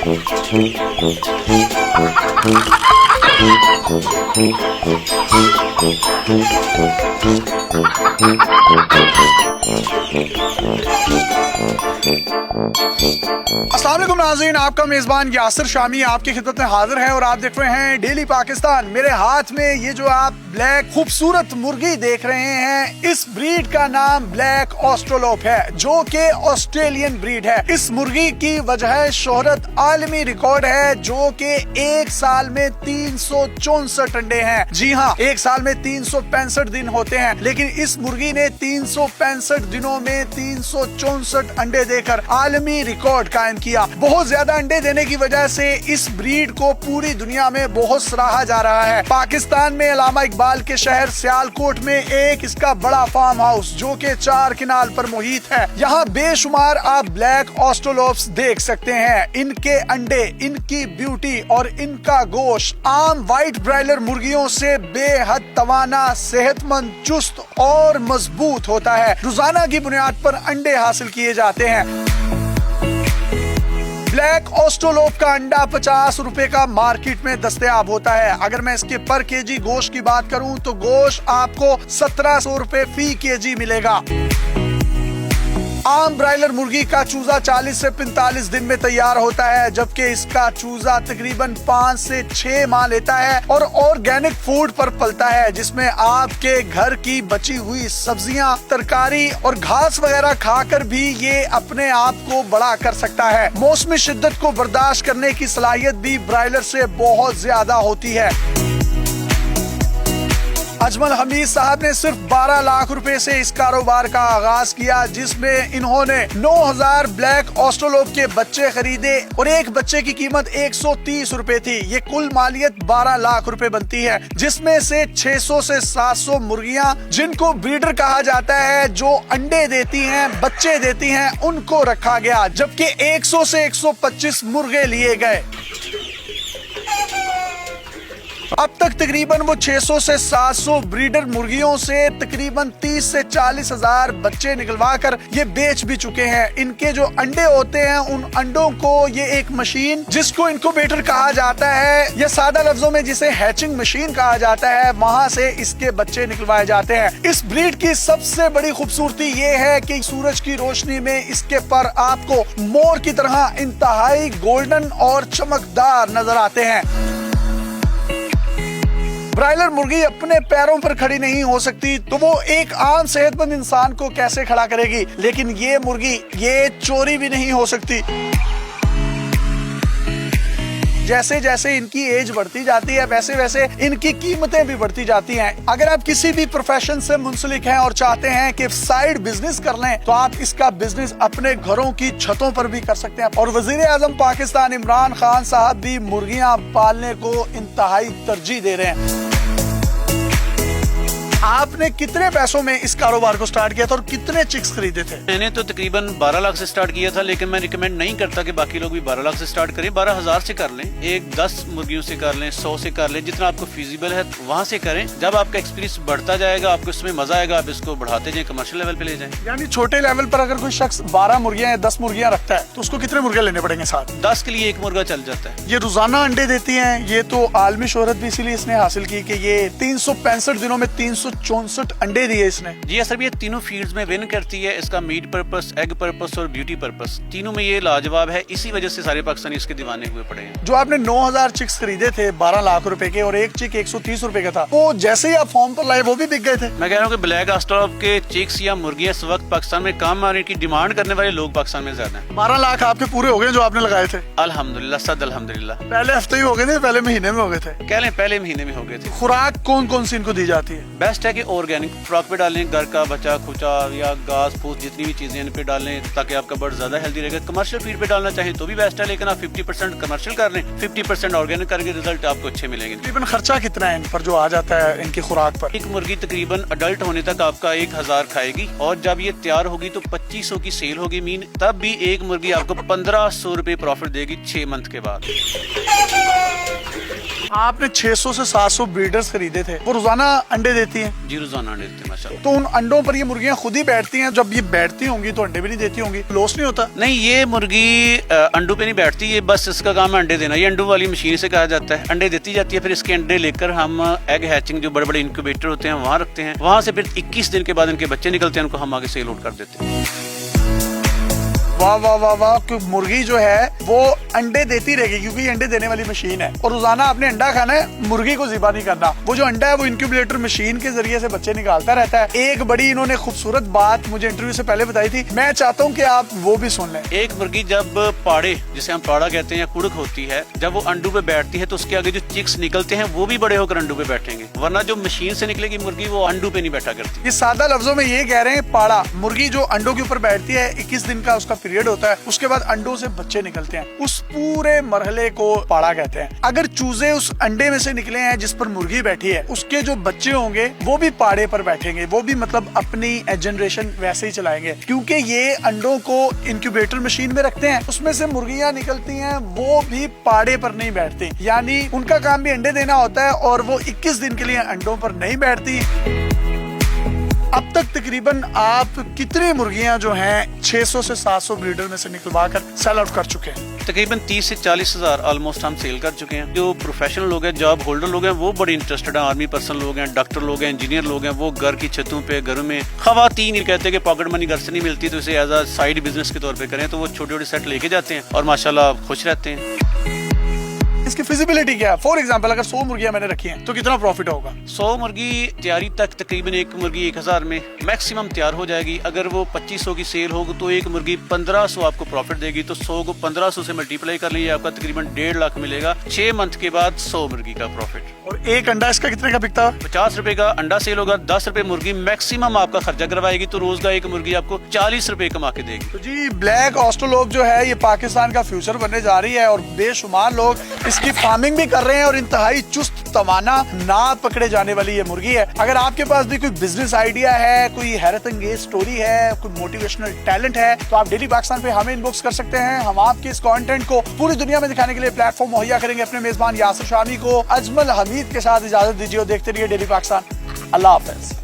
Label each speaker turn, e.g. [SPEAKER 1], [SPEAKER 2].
[SPEAKER 1] अस्सलाम वालेकुम नाज़रीन, आपका मेजबान यासिर शामी आपकी खिदमत में हाजिर है और आप देख रहे हैं डेली पाकिस्तान। मेरे हाथ में ये जो आप ब्लैक खूबसूरत मुर्गी देख रहे हैं, इस ब्रीड का नाम ब्लैक ऑस्ट्रेलोप है, जो कि ऑस्ट्रेलियन ब्रीड है। इस मुर्गी की वजह शोहरत आलमी रिकॉर्ड है, जो कि एक साल में 364 अंडे हैं। जी हाँ, एक साल में 365 दिन होते हैं, लेकिन इस मुर्गी ने 365 दिनों में 364 अंडे देकर आलमी रिकॉर्ड कायम किया। बहुत ज्यादा अंडे देने की वजह से इस ब्रीड को पूरी दुनिया में बहुत सराहा जा रहा है। पाकिस्तान में अल्लामा इकबाल के शहर सियालकोट में एक इसका बड़ा फार्म हाउस, जो कि 4 किनाल पर मुहित है, यहाँ बेशुमार आप ब्लैक ऑस्ट्रेलोप्स देख सकते हैं। इनके अंडे, इनकी ब्यूटी और इनका गोश्त आम व्हाइट ब्रायलर मुर्गियों से बेहद तवाना, सेहतमंद, चुस्त और मजबूत होता है। रोजाना की बुनियाद पर अंडे हासिल किए जाते हैं। ब्लैक ऑस्ट्रेलोप का अंडा 50 रुपए का मार्केट में दस्तयाब होता है। अगर मैं इसके पर केजी गोश्त की बात करूं तो गोश्त आपको 1700 रुपए फी केजी मिलेगा। आम ब्रायलर मुर्गी का चूजा 40 से 45 दिन में तैयार होता है, जबकि इसका चूजा तकरीबन 5 से 6 माह लेता है और ऑर्गेनिक फूड पर पलता है, जिसमें आपके घर की बची हुई सब्जियां, तरकारी और घास वगैरह खाकर भी ये अपने आप को बड़ा कर सकता है। मौसमी शिद्दत को बर्दाश्त करने की सलाहियत भी ब्रायलर से बहुत ज्यादा होती है। अजमल हमीद साहब ने सिर्फ 12 लाख रुपए से इस कारोबार का आगाज किया, जिसमें इन्होंने 9000 ब्लैक ऑस्ट्रेलोप के बच्चे खरीदे और एक बच्चे की कीमत 130 रुपए थी। ये कुल मालियत 12 लाख रुपए बनती है, जिसमें से 600 से 700 मुर्गियां, जिनको ब्रीडर कहा जाता है, जो अंडे देती हैं, बच्चे देती हैं, उनको रखा गया, जबकि 100 से 125 मुर्गे लिए गए। अब तक तकरीबन वो 600 से 700 ब्रीडर मुर्गियों से तकरीबन 30 से 40 हजार बच्चे निकलवा कर ये बेच भी चुके हैं। इनके जो अंडे होते हैं, उन अंडों को ये एक मशीन, जिसको इनक्यूबेटर कहा जाता है या सादा लफ्जों में जिसे हैचिंग मशीन कहा जाता है, वहाँ से इसके बच्चे निकलवाए जाते हैं। इस ब्रीड की सबसे बड़ी खूबसूरती ये है कि सूरज की रोशनी में इसके पर आपको मोर की तरह इंतहाई गोल्डन और चमकदार नजर आते हैं। ब्रायलर मुर्गी अपने पैरों पर खड़ी नहीं हो सकती, तो वो एक आम सेहतमंद इंसान को कैसे खड़ा करेगी, लेकिन ये मुर्गी ये चोरी भी नहीं हो सकती। जैसे जैसे इनकी एज बढ़ती जाती है, वैसे वैसे इनकी कीमतें भी बढ़ती जाती हैं। अगर आप किसी भी प्रोफेशन से मुंसलिक हैं और चाहते हैं कि साइड बिजनेस कर लें, तो आप इसका बिजनेस अपने घरों की छतों पर भी कर सकते हैं। और वजीर आजम पाकिस्तान इमरान खान साहब भी मुर्गियां पालने को इंतहाई तरजीह दे रहे हैं। आपने कितने पैसों में इस कारोबार को स्टार्ट किया था और कितने चिक्स खरीदे थे?
[SPEAKER 2] मैंने तो तकरीबन 12 लाख से स्टार्ट किया था, लेकिन मैं रिकमेंड नहीं करता कि बाकी लोग भी 12 लाख से स्टार्ट करें। 12,000 से कर लें, एक 10 मुर्गियों से कर लें, 100 से कर लें, जितना आपको फिजिबल है वहाँ से करें। जब आपका एक्सपीरियंस बढ़ता जाएगा, आपको इसमें मजा आएगा, आप इसको बढ़ाते जाए, कमर्शियल लेवल पे ले जाएं।
[SPEAKER 1] यानी छोटे लेवल पर अगर कोई शख्स 12 मुर्गियां या 10 मुर्गियां रखता है, तो उसको कितने मुर्गे लेने पड़ेंगे साथ?
[SPEAKER 2] 10 के लिए एक मुर्गा चल जाता है।
[SPEAKER 1] ये रोजाना अंडे देती हैं। ये तो आलमी शोहरत भी इसीलिए इसने हासिल की कि ये 365 दिनों में 364 अंडे दिए इसने।
[SPEAKER 2] जी सर, ये तीनों फील्ड्स में विन करती है। इसका मीट पर्पस, एग पर्पस और ब्यूटी पर्पस, तीनों में ये लाजवाब है। इसी वजह से सारे पाकिस्तानी इसके दीवाने हुए पड़े हैं।
[SPEAKER 1] जो आपने 9000 चिक्स खरीदे थे 12 लाख रुपए के और एक चिक 130 रुपए का था, वो जैसे ही आप फॉर्म पर लाए वो भी बिक गए थे।
[SPEAKER 2] मैं कह रहा हूँ कि ब्लैक ऑस्ट्रेलोप के चिक्स या मुर्गियां इस वक्त पाकिस्तान में काम आने की डिमांड करने वाले लोग पाकिस्तान में ज्यादा हैं।
[SPEAKER 1] 12 लाख आपके पूरे हो गए जो आपने लगाए थे?
[SPEAKER 2] अल्हम्दुलिल्लाह, सद अल्हम्दुलिल्लाह।
[SPEAKER 1] पहले हफ्ते ही हो गए थे, पहले महीने में हो गए थे?
[SPEAKER 2] कह लें पहले महीने में हो गए थे।
[SPEAKER 1] खुराक कौन कौन सी इनको दी जाती है?
[SPEAKER 2] बेस्ट है कि ऑर्गेनिक फ्रॉक पे डालें, घर का बचा खुचा या घास फूस जितनी भी चीजें इन पे डालें, ताकि आपका बर्ड ज्यादा हेल्दी रहेगा। कमर्शियल फीड पे डालना चाहें तो भी बेस्ट है, लेकिन आप 50% कमर्शियल कर लें, 50% ऑर्गेनिक करके रिजल्ट आपको अच्छे मिलेंगे।
[SPEAKER 1] तकरीबन खर्चा कितना है इन पर जो आ जाता है इनकी खुराक पर?
[SPEAKER 2] एक मुर्गी तकरीबन अडल्ट होने तक आपका 1000 खाएगी, और जब ये तैयार होगी तो 2500 की सेल होगी मीन, तब भी एक मुर्गी आपको 1500 रुपए प्रॉफिट देगी 6 मंथ के बाद।
[SPEAKER 1] आपने 600 से 700 ब्रीडर्स खरीदे थे, वो रोजाना अंडे देती हैं?
[SPEAKER 2] जी रोजाना अंडे देते हैं माशाल्लाह।
[SPEAKER 1] तो उन अंडों पर ये मुर्गियां खुद ही बैठती हैं? जब ये बैठती होंगी तो अंडे भी नहीं देती होंगी, लॉस नहीं होता?
[SPEAKER 2] नहीं, ये मुर्गी अंडों पे नहीं बैठती, ये बस इसका काम है अंडे देना। ये अंडों वाली मशीन से कहा जाता है, अंडे देती जाती है, फिर इसके अंडे लेकर हम एग हैचिंग जो बड़े बड़े इंक्यूबेटर होते हैं वहाँ रखते हैं। वहाँ से फिर 21 दिन के बाद इनके बच्चे निकलते हैं, उनको हम आगे सेल आउट कर देते हैं।
[SPEAKER 1] वाह वाह वाह वाह, कि मुर्गी जो है वो अंडे देती रहेगी क्योंकि ये अंडे देने वाली मशीन है और रोजाना आपने अंडा खाना है, मुर्गी को ज़िबा नहीं करना। वो जो अंडा है वो इंक्यूबेटर मशीन के जरिए से बच्चे निकालता रहता है। एक बड़ी इन्होंने खूबसूरत बात मुझे इंटरव्यू से पहले बताई थी, मैं चाहता हूँ कि आप वो भी सुन लें।
[SPEAKER 2] एक मुर्गी जब पाड़े, जिसे हम पाड़ा कहते हैं या कुड़क होती है, जब वो अंडों पे बैठती है तो उसके आगे जो चिक्स निकलते हैं वो भी बड़े होकर अंडों पे बैठेंगे, वरना जो मशीन से निकलेगी मुर्गी वो अंडों पे नहीं बैठा करती।
[SPEAKER 1] ये सादा लफ्जों में ये कह रहे हैं, पाड़ा मुर्गी जो अंडों के ऊपर बैठती है, 21 दिन का उसका पीरियड होता है, उसके बाद अंडों से बच्चे निकलते हैं, उस पूरे मरहले को पाड़ा कहते हैं। अगर चूजे उस अंडे में से निकले हैं जिस पर मुर्गी बैठी है, उसके जो बच्चे होंगे वो भी पाड़े पर बैठेंगे, वो भी मतलब अपनी जनरेशन वैसे ही चलाएंगे क्योंकि ये अंडों को इंक्यूबेटर मशीन में रखते हैं, उसमें से मुर्गियां निकलती हैं, वो भी पाड़े पर नहीं बैठती, यानी उनका काम भी अंडे देना होता है और वो 21 दिन के लिए अंडों पर नहीं बैठती। अब तक तकरीबन आप कितनी मुर्गियां जो हैं 600 से 700 ब्रीडर में से निकलवा कर सेल आउट कर चुके हैं?
[SPEAKER 2] तकरीबन 30 से 40 हजार ऑलमोस्ट हम सेल कर चुके हैं। जो प्रोफेशनल लोग हैं, जॉब होल्डर लोग हैं, वो बड़े इंटरेस्टेड हैं। आर्मी पर्सन लोग हैं, डॉक्टर लोग हैं, इंजीनियर लोग हैं, वो घर की छतों पे, घरों में खवातीन ये कहते हैं कि पॉकेट मनी घर से नहीं मिलती तो इसे एज अ साइड बिजनेस के तौर पे करें, तो वो छोटे छोटे सेट लेके जाते हैं और माशाल्लाह खुश रहते हैं।
[SPEAKER 1] इसकी फिजिबिलिटी क्या है? फॉर एग्जांपल अगर 100 मुर्गियां मैंने रखी हैं तो कितना प्रॉफिट होगा?
[SPEAKER 2] 100 मुर्गी तैयारी तक तकरीबन एक मुर्गी 1000 में मैक्सिमम तैयार हो जाएगी। अगर वो 2500 की सेल होगी तो एक मुर्गी 1500 आपको प्रॉफिट देगी, तो 100 को 1500 से मल्टीप्लाई कर लीजिए, आपका तकरीबन 1.5 लाख मिलेगा 6 मंथ के बाद 100 मुर्गी का प्रॉफिट।
[SPEAKER 1] और एक अंडा इसका कितने का बिकता है?
[SPEAKER 2] 50 रुपए का अंडा सेल होगा, 10 रुपए मुर्गी मैक्सिमम आपका खर्चा करवाएगी, तो रोज का एक मुर्गी आपको 40 रुपए कमा के देगी।
[SPEAKER 1] तो जी ब्लैक ऑस्ट्रोलोप जो है ये पाकिस्तान का फ्यूचर बनने जा रही है और बेशुमार लोग इसकी फार्मिंग भी कर रहे हैं और इंतहाई चुस्त तवाना ना पकड़े जाने वाली ये मुर्गी है। अगर आपके पास भी कोई बिजनेस आइडिया है, कोई हैरत अंगेज स्टोरी है, कोई मोटिवेशनल टैलेंट है, तो आप डेली पाकिस्तान पे हमें इनबॉक्स कर सकते हैं। हम आपके इस कंटेंट को पूरी दुनिया में दिखाने के लिए प्लेटफॉर्म मुहैया करेंगे। अपने मेजबान यासिर शामी को अजमल हमीद के साथ इजाजत दीजिए और देखते रहिए डेली पाकिस्तान। अल्लाह हाफिज।